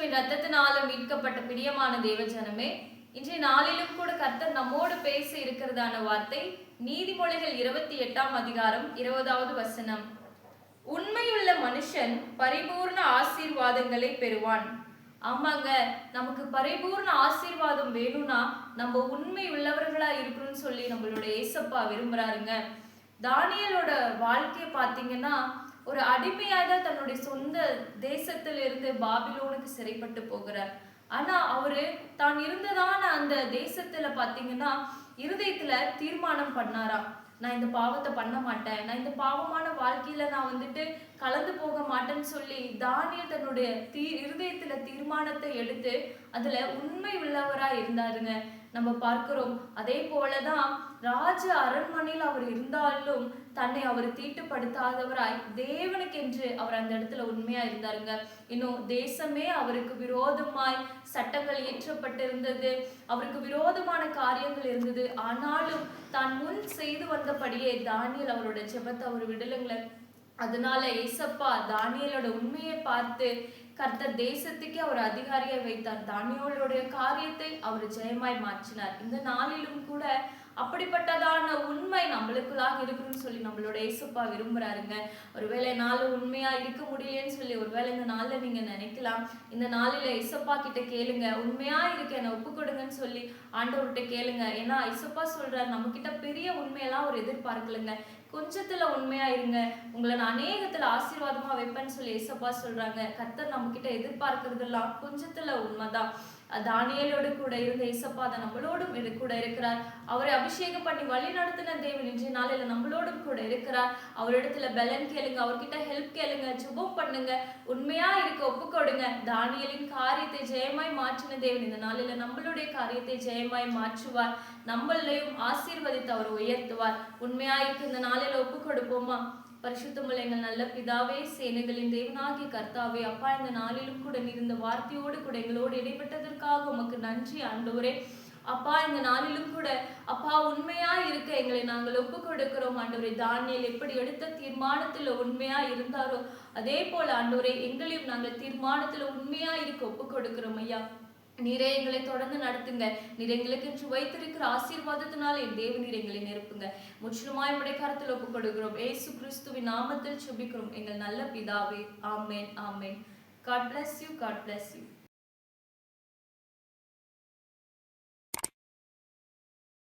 கிறிஸ்துவின் ரத்தத்தினால மீட்கப்பட்ட பிரியமான தேவஜனமே, இன்றைய நாளிலும் கூட கர்த்தர் நம்மோடு பேச இருக்கிறதான வார்த்தை நீதிமொழிகள் 28ஆம் அதிகாரம் 20வது வசனம். உண்மையுள்ள மனுஷன் பரிபூர்ண ஆசீர்வாதங்களை பெறுவான். ஆமாங்க, நமக்கு பரிபூர்ண ஆசீர்வாதம் வேணும்னா நம்ம உண்மை உள்ளவர்களா இருக்கணும்னு சொல்லி நம்மளுடைய ஏசப்பா விரும்புறாருங்க. தானியேலோட வாழ்க்கையை பார்த்தீங்கன்னா, ஒரு அடிமையாக தன்னுடைய சொந்த தேசத்திலிருந்து பாபிலோனுக்கு சிறைப்பட்டு போகிறார். ஆனா அவரு தான் இருந்ததான அந்த தேசத்துல பாத்தீங்கன்னா இருதயத்துல தீர்மானம் பண்ணாராம், நான் இந்த பாவத்தை பண்ண மாட்டேன், நான் இந்த பாவமான வாழ்க்கையில நான் வந்துட்டு கலந்து போக மாட்டேன்னு சொல்லி தானியேல் தன்னுடைய இருதயத்துல தீர்மானத்தை எடுத்து அதுல உண்மை உள்ளவரா இருந்தாருங்க. நம்ம பார்க்கிறோம். அதே போலதான் ராஜ அரண்மனையில் அவர் இருந்தாலும் தன்னை அவர் தீட்டுப்படுத்தாதவராய் தேவனுக்கென்று அவர் அந்த இடத்துல உண்மையா இருந்தாருங்க. இன்னும் தேசமே அவருக்கு விரோதமாய் சட்டங்கள் இயற்றப்பட்டிருந்தது, அவருக்கு விரோதமான காரியங்கள் இருந்தது. ஆனாலும் தான் முன் செய்து வந்தபடியே தானியேல் அவரோட ஜெபத்தை அவர் விடலுங்கள. அதனால ஏசப்பா தானியேலோட உண்மையை பார்த்து கர்த்தர் தேசத்துக்கே அவர் அதிகாரியை வைத்தார். தானியேலுடைய காரியத்தை அவர் ஜெயமாய் மாற்றினார். இந்த நாளிலும் கூட அப்படிப்பட்டதான உண்மை நம்மளுக்குள்ளாக இருக்குன்னு சொல்லி நம்மளோட ஏசப்பா விரும்புறாருங்க. ஒருவேளை நாள் உண்மையா இருக்க முடியலன்னு சொல்லி ஒருவேளை இந்த நாள்ல நீங்க நினைக்கலாம். இந்த நாளில ஏசப்பா கிட்ட கேளுங்க, உண்மையா இருக்க என்னை ஒப்பு கொடுங்கன்னு சொல்லி ஆண்டவர்கிட்ட கேளுங்க. ஏன்னா ஏசப்பா சொல்றாரு, நம்ம கிட்ட பெரிய உண்மையெல்லாம் அவர் எதிர்பார்க்கலங்க. கொஞ்சத்துல உண்மையா இருங்க, உங்களை நான் அநேகத்துல ஆசீர்வாதமா வைப்பேன்னு சொல்லி ஏசப்பா சொல்றாங்க. கர்த்தர் நம்ம கிட்ட எதிர்பார்க்கறதெல்லாம் கொஞ்சத்துல உண்மைதான். தானியேலோடு கூட இருந்த ஏசப்பா தான் நம்மளோடும் கூட இருக்கிறார். அவரை அபிஷேகம் பண்ணி வழி நடத்தின தேவன் இன்றைய நாளில நம்மளோடும் கூட இருக்கிறார். அவரிடத்துல பலன் கேளுங்க, அவர்கிட்ட ஹெல்ப் கேளுங்க, ஜெபம் பண்ணுங்க, உண்மையா இருக்க ஒப்பு கொடுங்க. தானியேலின் காரியத்தை ஜெயமாய் மாற்றின தேவன் இந்த நாளில நம்மளுடைய காரியத்தை ஜெயமாய் மாற்றுவார். நம்மளையும் ஆசீர்வதித்து அவர் உயர்த்துவார். உண்மையா இருக்க இந்த நாளில ஒப்பு கொடுப்போமா? பரிசுத்தமுள்ள எங்கள் நல்ல பிதாவே, சேனைகளின் தேவனாகிய கர்த்தாவே, அப்பா இந்த நாளிலும் கூட நீர் இந்த வார்த்தையோடு கூட எங்களோடு இடைப்பட்டதற்காக உமக்கு நன்றி ஆண்டவரே. அப்பா இந்த நாளிலும் கூட அப்பா உண்மையா இருக்க எங்களை நாங்கள் ஒப்பு கொடுக்கிறோம் ஆண்டவரே. தானியேல் எப்படி எடுத்த தீர்மானத்துல உண்மையா இருந்தாரோ அதே போல ஆண்டவரே எங்களையும் நாங்கள் தீர்மானத்துல உண்மையா இருக்க ஒப்பு கொடுக்கிறோம் ஐயா. நீரே எங்களை தொடர்ந்து நடத்துங்க. நீர் எங்களுக்கு என்று வைத்திருக்கிற ஆசீர்வாதத்தினால் என் தேவ நீர் எங்களை நிரப்புங்க. முற்றிலுமாய் உம்முடைய கரத்தில் ஒப்புக் கொடுக்கிறோம். இயேசு கிறிஸ்துவின் நாமத்தில் ஜெபிக்கிறோம் எங்கள் நல்ல பிதாவே. ஆமென், ஆமென். God bless you. God bless you.